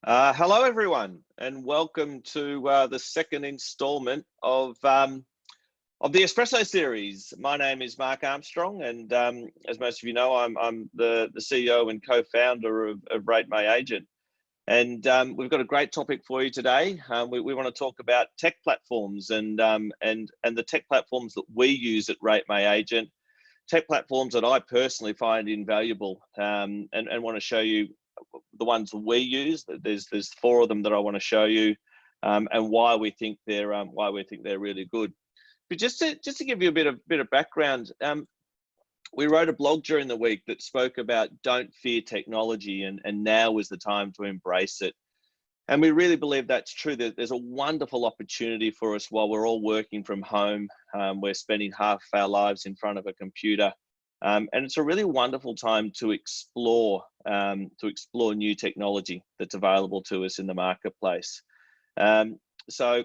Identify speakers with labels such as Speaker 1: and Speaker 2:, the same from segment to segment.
Speaker 1: Hello, everyone, and welcome to the second instalment of the Espresso Series. My name is Mark Armstrong, and as most of you know, I'm the CEO and co-founder of Rate My Agent. And we've got a great topic for you today. We want to talk about tech platforms and the tech platforms that we use at Rate My Agent, tech platforms that I personally find invaluable, and want to show you the ones we use. There's four of them that I want to show you, and why we think they're really good. But just to give you a bit of background, we wrote a blog during the week that spoke about don't fear technology, and now is the time to embrace it. And we really believe that's true. There's a wonderful opportunity for us while we're all working from home. We're spending half of our lives in front of a computer. And it's a really wonderful time to explore new technology that's available to us in the marketplace. So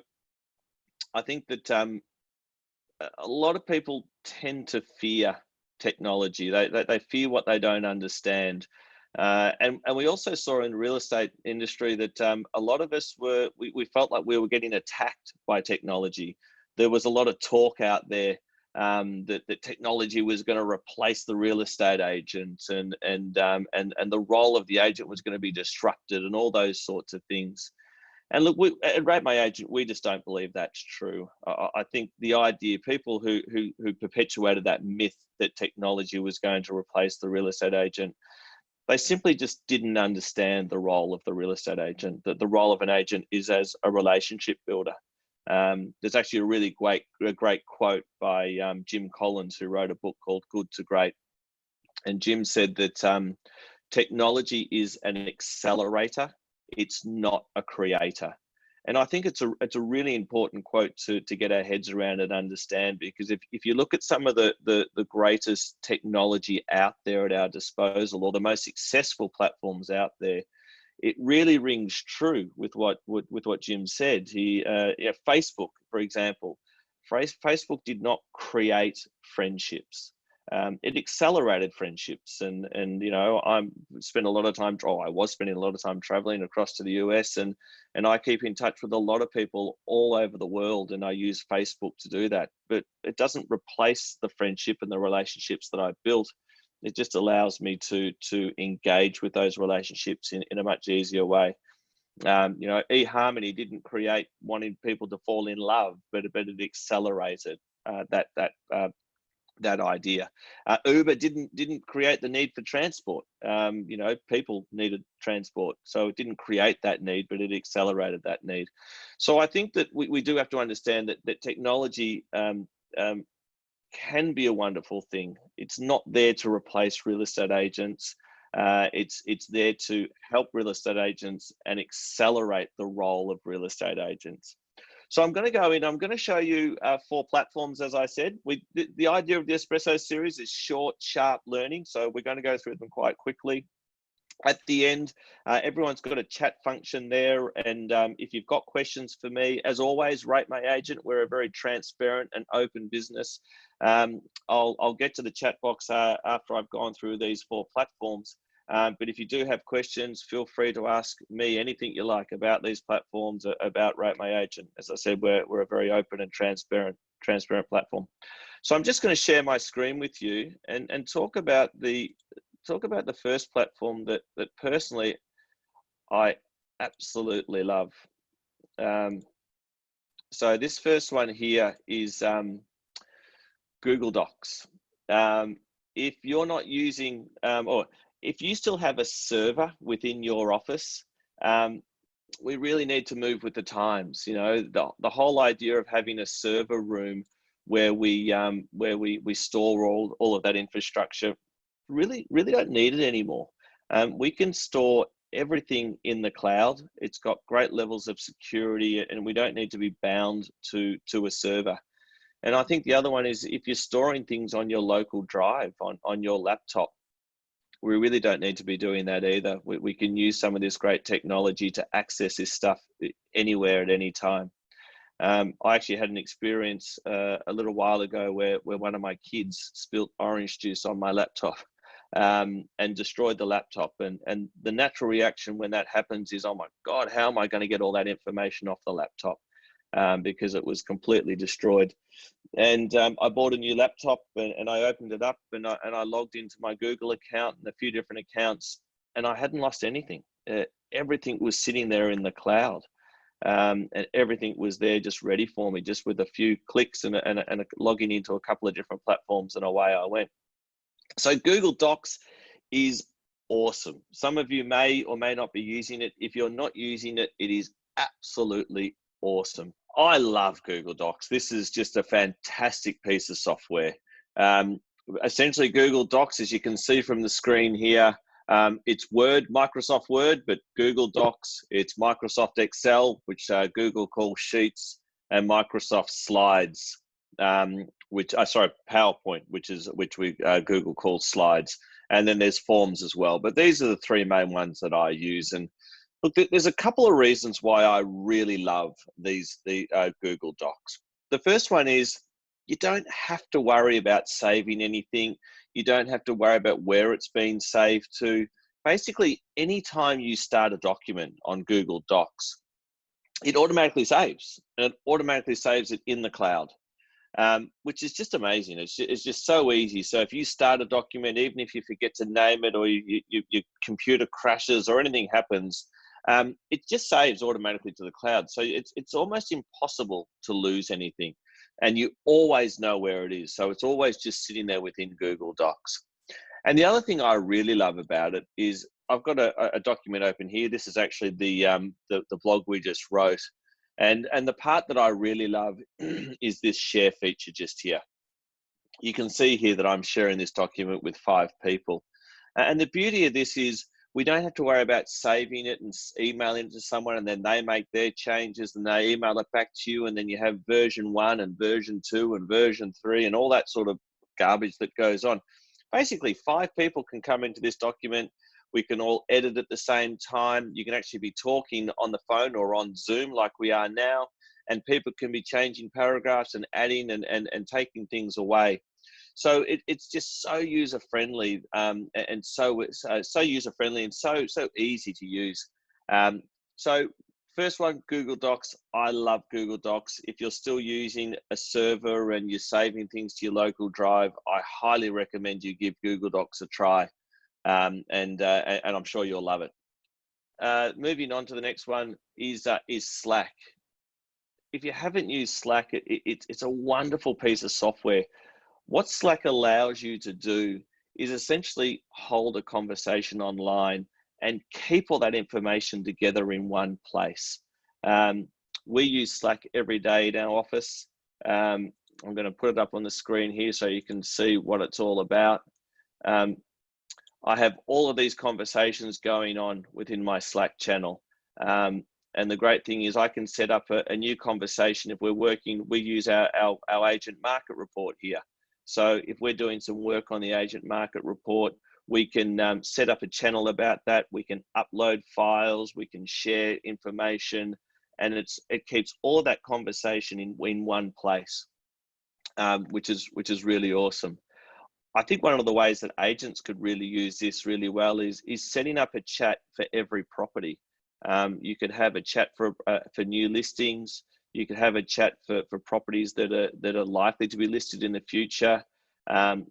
Speaker 1: I think that a lot of people tend to fear technology. They fear what they don't understand. And we also saw in the real estate industry that a lot of us we felt like we were getting attacked by technology. There was a lot of talk out there that technology was going to replace the real estate agent, and the role of the agent was going to be disrupted, and all those sorts of things. And look, at Rate My Agent, we just don't believe that's true. I think the idea, people who perpetuated that myth that technology was going to replace the real estate agent, they simply just didn't understand the role of the real estate agent. That the role of an agent is as a relationship builder. There's actually a really great quote by Jim Collins, who wrote a book called Good to Great. And Jim said that technology is an accelerator. It's not a creator. And I think it's a really important quote to get our heads around and understand, because if you look at some of the greatest technology out there at our disposal, or the most successful platforms out there, it really rings true with what Jim said. Facebook, for example, Facebook did not create friendships. It accelerated friendships, and I was spending a lot of time traveling across to the US, and I keep in touch with a lot of people all over the world, and I use Facebook to do that. But it doesn't replace the friendship and the relationships that I've built. It just allows me to engage with those relationships in a much easier way. eHarmony didn't create wanting people to fall in love, but it accelerated that idea. Uber didn't create the need for transport. People needed transport, so it didn't create that need, but it accelerated that need. So I think that we do have to understand that technology can be a wonderful thing. It's not there to replace real estate agents. It's there to help real estate agents and accelerate the role of real estate agents. So I'm going to go in. I'm going to show you four platforms, as I said. The idea of the Espresso Series is short, sharp learning. So we're going to go through them quite quickly. At the end, everyone's got a chat function there. And if you've got questions for me, as always, Rate My Agent. We're a very transparent and open business. I'll get to the chat box after I've gone through these four platforms. But if you do have questions, feel free to ask me anything you like about these platforms, about Rate My Agent. As I said, we're a very open and transparent platform. So I'm just going to share my screen with you and talk about the first platform that personally I absolutely love. So this first one here is Google Docs. If you're not using, or if you still have a server within your office, we really need to move with the times. The whole idea of having a server room where we store all of that infrastructure, really don't need it anymore. We can store everything in the cloud. It's got great levels of security, and we don't need to be bound to a server. And I think the other one is, if you're storing things on your local drive on your laptop, we really don't need to be doing that either. We can use some of this great technology to access this stuff anywhere at any time. I actually had an experience a little while ago where one of my kids spilt orange juice on my laptop. and destroyed the laptop. And the natural reaction when that happens is, oh my God, how am I going to get all that information off the laptop? Because it was completely destroyed. And I bought a new laptop, and I opened it up, and I logged into my Google account and a few different accounts, and I hadn't lost anything. Everything was sitting there in the cloud. And everything was there just ready for me, just with a few clicks and a logging into a couple of different platforms, and away I went. So Google Docs is awesome. Some of you may or may not be using it. If you're not using it, it is absolutely awesome. I love Google Docs. This is just a fantastic piece of software. Essentially, Google Docs, as you can see from the screen here, it's Word, Microsoft Word, but Google Docs, it's Microsoft Excel, which Google calls Sheets, and Microsoft Slides, PowerPoint, which we Google calls Slides. And then there's Forms as well. But these are the three main ones that I use. And look, there's a couple of reasons why I really love the Google Docs. The first one is you don't have to worry about saving anything. You don't have to worry about where it's been saved to. Basically, anytime you start a document on Google Docs, it automatically saves, and it automatically saves it in the cloud, which is just amazing. It's just so easy. So if you start a document, even if you forget to name it, or your computer crashes or anything happens, it just saves automatically to the cloud. So it's almost impossible to lose anything, and you always know where it is. So it's always just sitting there within Google Docs. And the other thing I really love about it is I've got a document open here. This is actually the blog we just wrote. And the part that I really love is this share feature just here. You can see here that I'm sharing this document with 5 people. And the beauty of this is we don't have to worry about saving it and emailing it to someone, and then they make their changes and they email it back to you. And then you have version 1 and version 2 and version 3 and all that sort of garbage that goes on. Basically, 5 people can come into this document. We can all edit at the same time. You can actually be talking on the phone or on Zoom like we are now, and people can be changing paragraphs and adding and taking things away. So it's just so user-friendly, and so user-friendly and so easy to use. So first one, Google Docs. I love Google Docs. If you're still using a server and you're saving things to your local drive, I highly recommend you give Google Docs a try. And I'm sure you'll love it. Moving on to the next one is Slack. If you haven't used Slack, it's a wonderful piece of software. What Slack allows you to do is essentially hold a conversation online and keep all that information together in one place. We use Slack every day in our office. I'm going to put it up on the screen here so you can see what it's all about. I have all of these conversations going on within my Slack channel. And the great thing is I can set up a new conversation. If we're working, we use our agent market report here. So if we're doing some work on the agent market report, we can set up a channel about that. We can upload files, we can share information, and it keeps all that conversation in one place, which is really awesome. I think one of the ways that agents could really use this really well is setting up a chat for every property. You could have a chat for new listings. You could have a chat for properties that are likely to be listed in the future.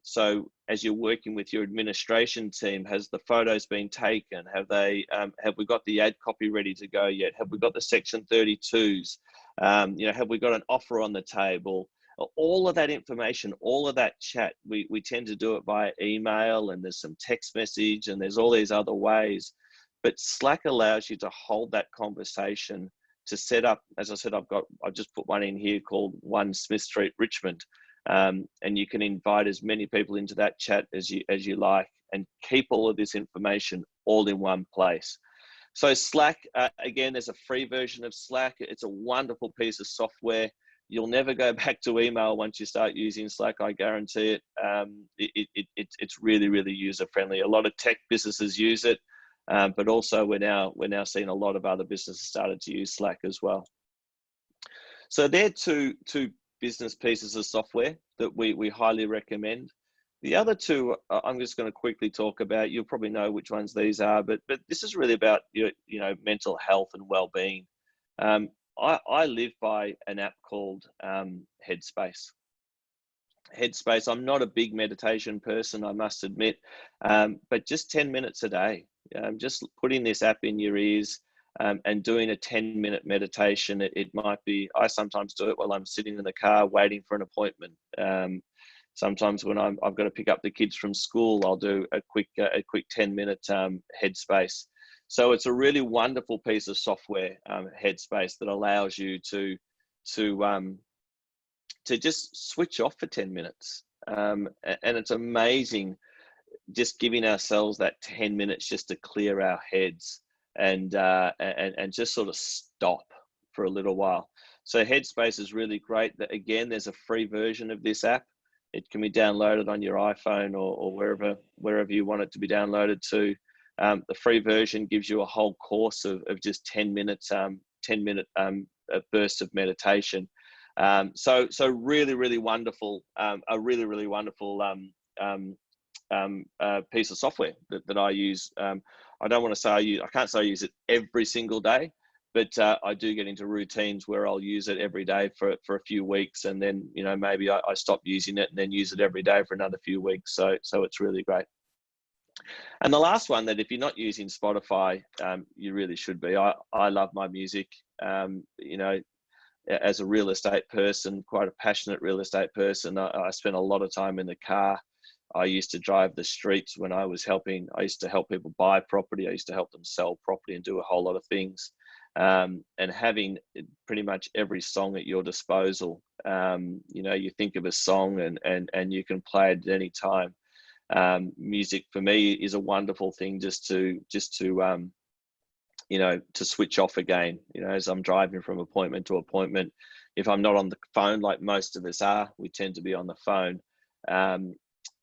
Speaker 1: So as you're working with your administration team, has the photos been taken? Have we got the ad copy ready to go yet? Have we got the Section 32s? Have we got an offer on the table? All of that information, all of that chat, we tend to do it via email, and there's some text message, and there's all these other ways. But Slack allows you to hold that conversation, to set up, as I said, I've just put one in here called 1 Smith Street, Richmond. And you can invite as many people into that chat as you like, and keep all of this information all in one place. So Slack, again, there's a free version of Slack. It's a wonderful piece of software. You'll never go back to email once you start using Slack, I guarantee it. It's really, really user-friendly. A lot of tech businesses use it, but also we're now seeing a lot of other businesses started to use Slack as well. So they're two business pieces of software that we highly recommend. The other two, I'm just going to quickly talk about. You'll probably know which ones these are, but this is really about mental health and well-being. Um, I live by an app called Headspace. Headspace. I'm not a big meditation person, I must admit, but just 10 minutes a day, just putting this app in your ears and doing a 10-minute meditation. It might be, I sometimes do it while I'm sitting in the car waiting for an appointment. Sometimes when I've got to pick up the kids from school, I'll do a quick 10-minute Headspace. So it's a really wonderful piece of software, Headspace, that allows you to just switch off for 10 minutes. And it's amazing just giving ourselves that 10 minutes just to clear our heads and just sort of stop for a little while. So Headspace is really great. Again, there's a free version of this app. It can be downloaded on your iPhone or wherever you want it to be downloaded to. The free version gives you a whole course of just 10 minutes, 10-minute bursts of meditation. So really wonderful, a really wonderful piece of software that I use. I don't want to say I can't say I use it every single day, but I do get into routines where I'll use it every day for a few weeks, and then maybe I stop using it and then use it every day for another few weeks. So it's really great. And the last one, that if you're not using Spotify, you really should be. I love my music. As a real estate person, quite a passionate real estate person, I spent a lot of time in the car. I used to drive the streets when I used to help people buy property. I used to help them sell property and do a whole lot of things. And having pretty much every song at your disposal, you think of a song and you can play it at any time. Music for me is a wonderful thing just to switch off again, as I'm driving from appointment to appointment. If I'm not on the phone, like most of us are, we tend to be on the phone.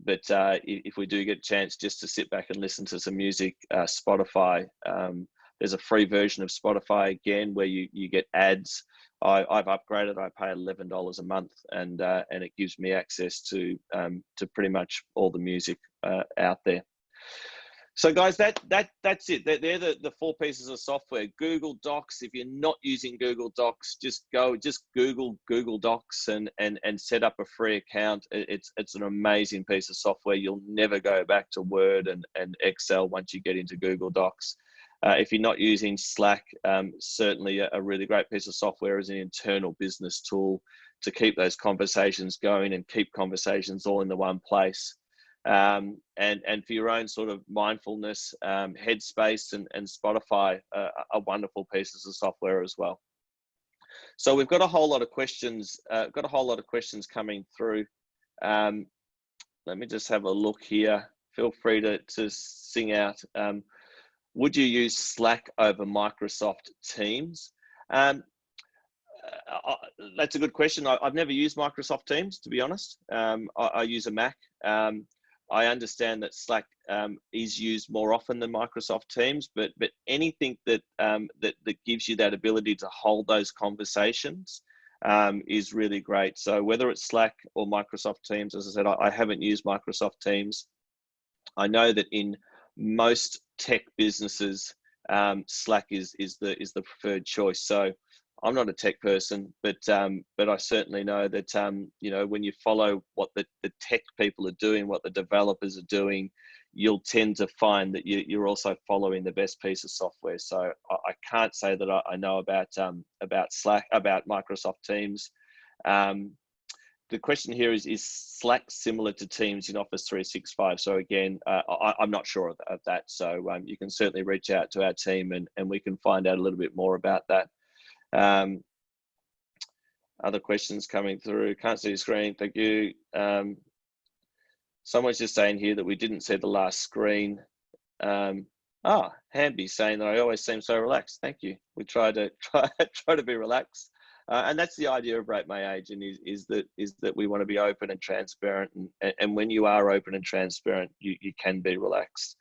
Speaker 1: But if we do get a chance just to sit back and listen to some music, Spotify, there's a free version of Spotify again, where you get ads. I've upgraded. I pay $11 a month, and it gives me access to pretty much all the music out there. So guys, that's it. They're the four pieces of software. Google Docs. If you're not using Google Docs, just Google Google Docs and set up a free account. It's an amazing piece of software. You'll never go back to Word and Excel once you get into Google Docs. If you're not using Slack, certainly a really great piece of software as an internal business tool to keep those conversations going and keep conversations all in the one place. And for your own sort of mindfulness, Headspace and Spotify are wonderful pieces of software as well. So we've got a whole lot of questions. Coming through. Let me just have a look here. Feel free to sing out. Would you use Slack over Microsoft Teams? That's a good question. I've never used Microsoft Teams, to be honest. I use a Mac. I understand that Slack is used more often than Microsoft Teams, but anything that gives you that ability to hold those conversations is really great. So whether it's Slack or Microsoft Teams, as I said, I haven't used Microsoft Teams. I know that in most tech businesses, Slack is the preferred choice. So I'm not a tech person, but I certainly know that when you follow what the tech people are doing, what the developers are doing, you'll tend to find that you're also following the best piece of software. So I can't say that I know about Slack, about Microsoft Teams. The question here is Slack similar to Teams in Office 365? So again, I'm not sure of that. So you can certainly reach out to our team and we can find out a little bit more about that. Other questions coming through. Can't see the screen. Thank you. Someone's just saying here that we didn't see the last screen. Hamby saying that I always seem so relaxed. Thank you. We try to be relaxed. And that's the idea of Rate My Agent is that we want to be open and transparent. And when you are open and transparent, you can be relaxed.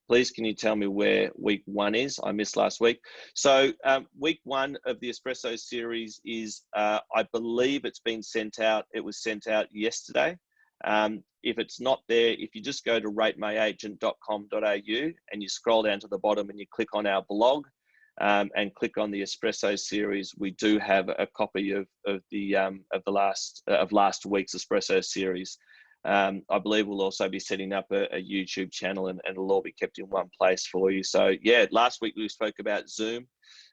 Speaker 1: Please, can you tell me where week 1 is? I missed last week. So week 1 of the Espresso series is, I believe it's been sent out. It was sent out yesterday. If it's not there, if you just go to ratemyagent.com.au and you scroll down to the bottom and you click on our blog, and click on the Espresso Series, we do have a copy of last week's Espresso Series. I believe we'll also be setting up a YouTube channel, and it'll all be kept in one place for you. So yeah, last week we spoke about Zoom.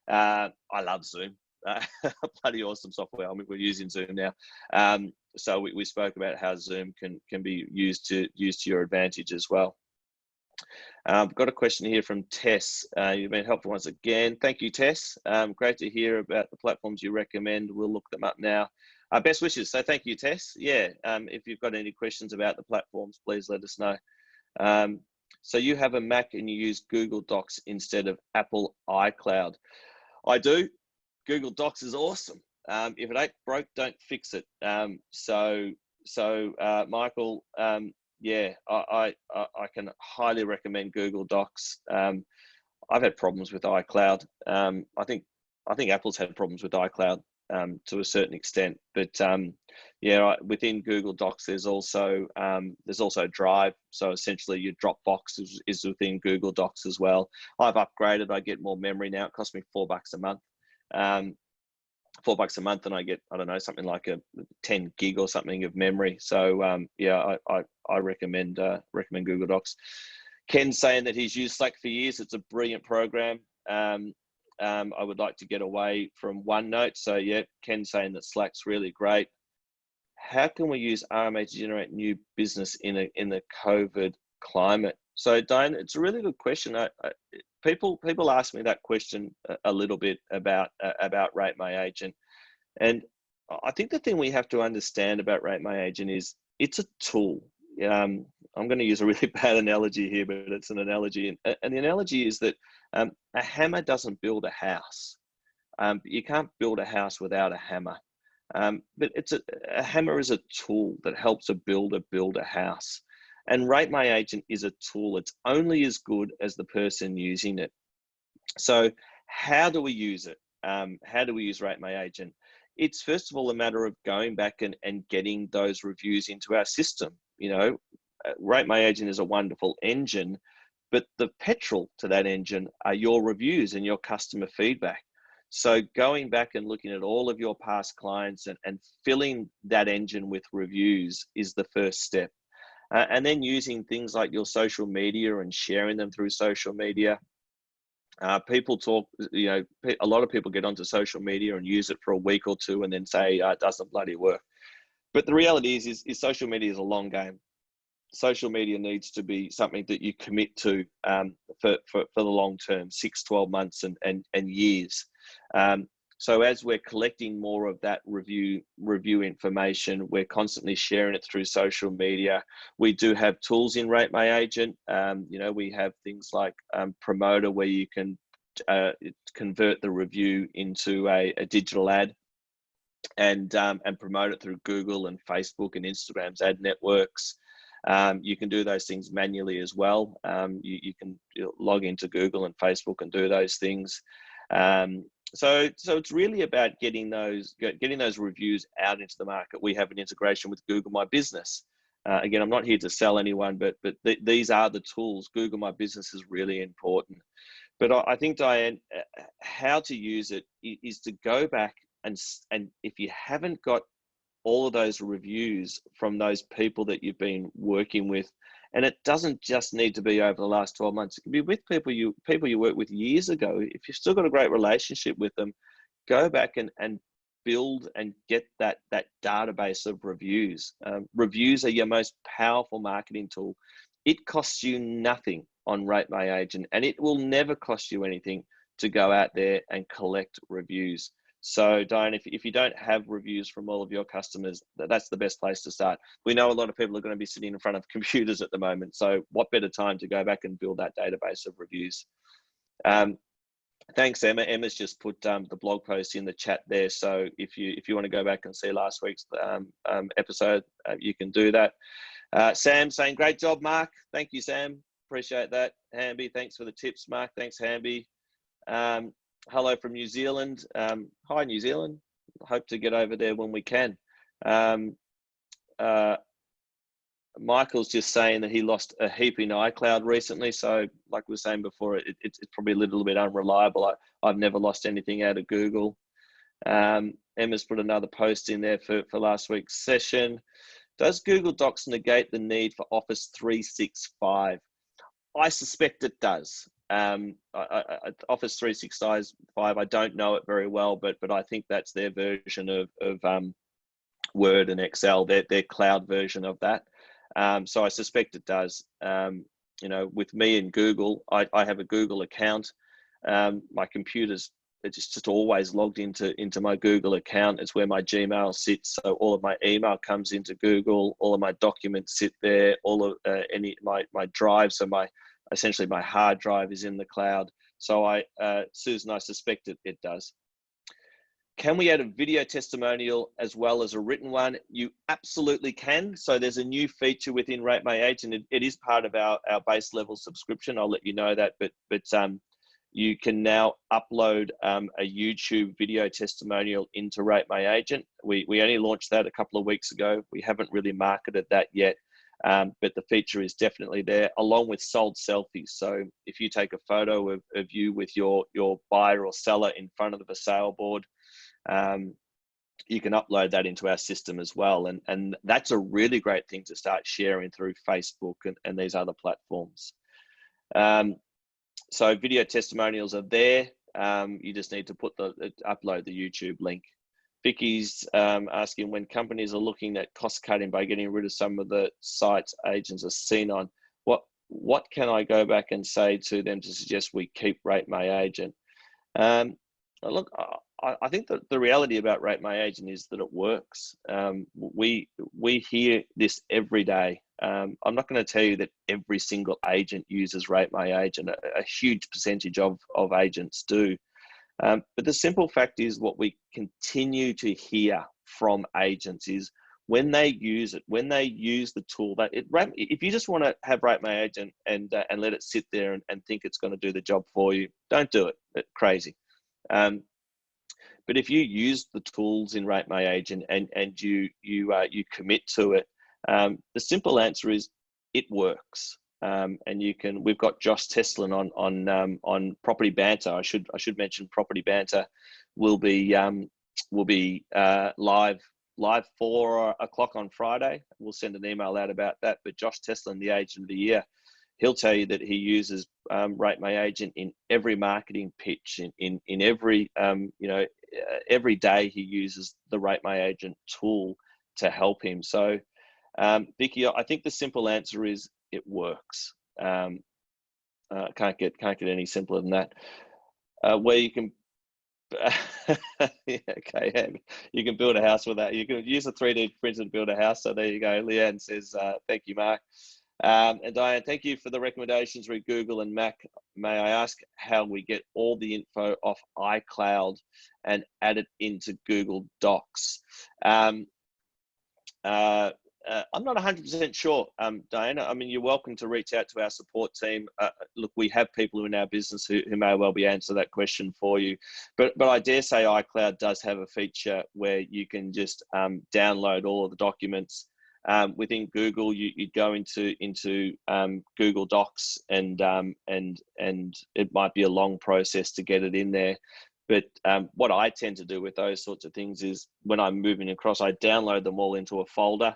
Speaker 1: I love Zoom. Bloody awesome software. I mean, we're using Zoom now. So we spoke about how Zoom can be used to your advantage as well. I've got a question here from Tess. You've been helpful once again. Thank you, Tess. Great to hear about the platforms you recommend. We'll look them up now. Best wishes. So thank you, Tess. Yeah, if you've got any questions about the platforms, please let us know. So you have a Mac and you use Google Docs instead of Apple iCloud. I do. Google Docs is awesome. If it ain't broke, don't fix it. Michael, yeah, I can highly recommend Google Docs. I've had problems with iCloud. I think Apple's had problems with iCloud to a certain extent, but yeah, within Google Docs there's also Drive. So essentially, your Dropbox is within Google Docs as well. I've upgraded. I get more memory now. It costs me $4 a month. $4 a month, and I get, I don't know, something like a 10 gig or something of memory. So yeah, I recommend Google Docs. Ken's saying that he's used Slack for years. It's a brilliant program. I would like to get away from OneNote. So yeah, Ken's saying that Slack's really great. How can we use RMA to generate new business in the COVID climate? So Diane, it's a really good question. People ask me that question a little bit about Rate My Agent, and I think the thing we have to understand about Rate My Agent is it's a tool. I'm going to use a really bad analogy here, but it's an analogy, and the analogy is that a hammer doesn't build a house. You can't build a house without a hammer. But a hammer is a tool that helps a builder build a house. And Rate My Agent is a tool. It's only as good as the person using it. So how do we use it? How do we use Rate My Agent? It's first of all a matter of going back and getting those reviews into our system. You know, Rate My Agent is a wonderful engine, but the petrol to that engine are your reviews and your customer feedback. So going back and looking at all of your past clients and filling that engine with reviews is the first step. And then using things like your social media and sharing them through social media. People talk, you know, a lot of people get onto social media and use it for a week or two and then say it doesn't bloody work. But the reality is social media is a long game. Social media needs to be something that you commit to for the long term, 6, 12 months and years. So as we're collecting more of that review information, we're constantly sharing it through social media. We do have tools in Rate My Agent. You know, we have things like Promoter, where you can convert the review into a digital ad and promote it through Google and Facebook and Instagram's ad networks. You can do those things manually as well. You can log into Google and Facebook and do those things. So it's really about getting those reviews out into the market. We have an integration with Google My Business. Again, I'm not here to sell anyone, but these are the tools. Google My Business is really important. But I think, Diane, how to use it is to go back and if you haven't got all of those reviews from those people that you've been working with, and it doesn't just need to be over the last 12 months. It can be with people you worked with years ago. If you've still got a great relationship with them, go back and build and get that database of reviews. Reviews are your most powerful marketing tool. It costs you nothing on Rate My Agent, and it will never cost you anything to go out there and collect reviews. So Diane, if you don't have reviews from all of your customers, that's the best place to start. We know a lot of people are going to be sitting in front of computers at the moment. So what better time to go back and build that database of reviews? Thanks, Emma. Emma's just put the blog post in the chat there. So if you want to go back and see last week's episode, you can do that. Sam saying, great job, Mark. Thank you, Sam. Appreciate that. Hamby, thanks for the tips, Mark. Thanks, Hamby. Hello from New Zealand. Hi, New Zealand. Hope to get over there when we can. Michael's just saying that he lost a heap in iCloud recently. So like we were saying before, it's probably a little bit unreliable. I've never lost anything out of Google. Emma's put another post in there for last week's session. Does Google Docs negate the need for Office 365? I suspect it does. Office 365, I don't know it very well, but I think that's their version of Word and Excel, their cloud version of that. So I suspect it does. You know, with me and Google, I have a Google account. My computer's just always logged into my Google account. It's where my Gmail sits. So all of my email comes into Google. All of my documents sit there. All of my drive. So essentially my hard drive is in the cloud. So Susan, I suspect it does. Can we add a video testimonial as well as a written one? You absolutely can. So there's a new feature within Rate My Agent. It is part of our base level subscription. I'll let you know that, but you can now upload a YouTube video testimonial into Rate My Agent. We only launched that a couple of weeks ago. We haven't really marketed that yet, but the feature is definitely there, along with sold selfies. So if you take a photo of you with your buyer or seller in front of a sale board, you can upload that into our system as well. And that's a really great thing to start sharing through Facebook and these other platforms. So video testimonials are there. You just need to upload the YouTube link. Vicky's asking, when companies are looking at cost cutting by getting rid of some of the sites agents are seen on, what can I go back and say to them to suggest we keep Rate My Agent? Look, I think that the reality about Rate My Agent is that it works. We hear this every day. I'm not going to tell you that every single agent uses Rate My Agent. A huge percentage of agents do. But the simple fact is, what we continue to hear from agents is when they use it, when they use the tool, if you just want to have Rate My Agent and let it sit there and think it's going to do the job for you, don't do it. It's crazy. But if you use the tools in Rate My Agent and you commit to it, the simple answer is it works. And we've got Josh Teslin on Property Banter. I should mention Property Banter will be live 4 o'clock on Friday. We'll send an email out about that. But Josh Teslin, the Agent of the Year, he'll tell you that he uses Rate My Agent in every marketing pitch, in every every day he uses the Rate My Agent tool to help him. So, Vicky, I think the simple answer is it works. Can't get any simpler than that. Where you can, okay, you can build a house with that. You can use a 3D printer to build a house. So there you go. Leanne says, thank you, Mark. And Diane, thank you for the recommendations with Google and Mac. May I ask how we get all the info off iCloud and add it into Google Docs? I'm not 100% sure, Diana. I mean, you're welcome to reach out to our support team. Look, we have people in our business who may well be answer that question for you. But I dare say iCloud does have a feature where you can just download all of the documents. Within Google, you'd go into Google Docs, and it might be a long process to get it in there. But what I tend to do with those sorts of things is when I'm moving across, I download them all into a folder,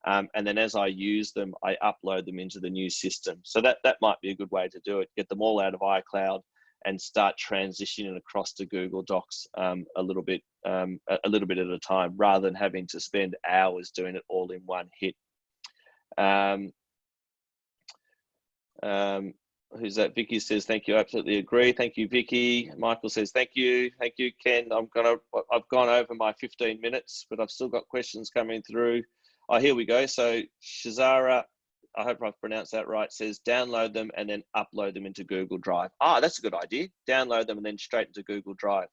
Speaker 1: and then as I use them, I upload them into the new system. So that might be a good way to do it. Get them all out of iCloud and start transitioning across to Google Docs a little bit at a time, rather than having to spend hours doing it all in one hit. Who's that? Vicky says, thank you. Absolutely agree. Thank you, Vicky. Michael says, thank you. Thank you, Ken. I've gone over my 15 minutes, but I've still got questions coming through. Oh, here we go. So Shazara, I hope I've pronounced that right, says download them and then upload them into Google Drive. That's a good idea. Download them and then straight into Google Drive.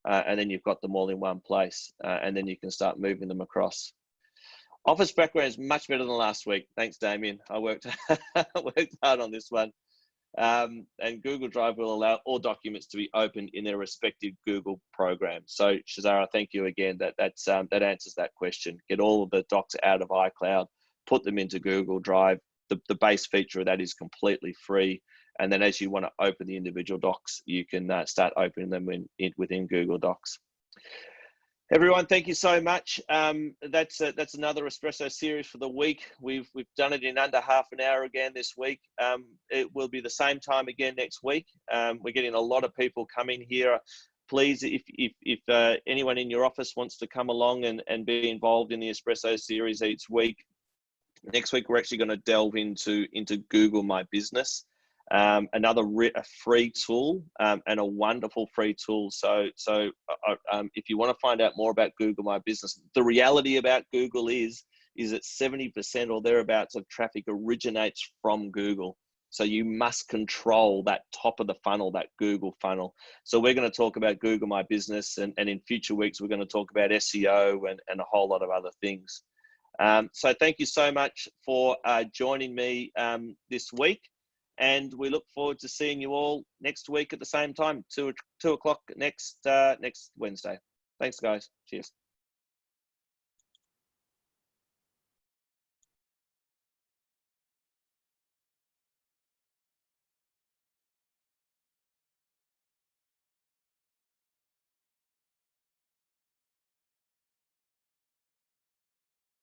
Speaker 1: And then you've got them all in one place, and then you can start moving them across. Office background is much better than last week. Thanks, Damien. I worked hard on this one. And Google Drive will allow all documents to be opened in their respective Google programs. So Shazara, thank you again. That answers that question. Get all of the docs out of iCloud, put them into Google Drive. The base feature of that is completely free. And then as you want to open the individual docs, you can start opening them within Google Docs. Everyone, thank you so much. That's another Espresso series for the week. We've done it in under half an hour again this week. It will be the same time again next week. We're getting a lot of people coming here. Please, if anyone in your office wants to come along and be involved in the Espresso series each week, next week we're actually going to delve into Google My Business. Another free tool and a wonderful free tool. So if you want to find out more about Google My Business, the reality about Google is that 70% or thereabouts of traffic originates from Google. So you must control that top of the funnel, that Google funnel. So we're going to talk about Google My Business, and in future weeks, we're going to talk about SEO and a whole lot of other things. So thank you so much for joining me this week. And we look forward to seeing you all next week at the same time, 2 o'clock next Wednesday. Thanks, guys. Cheers.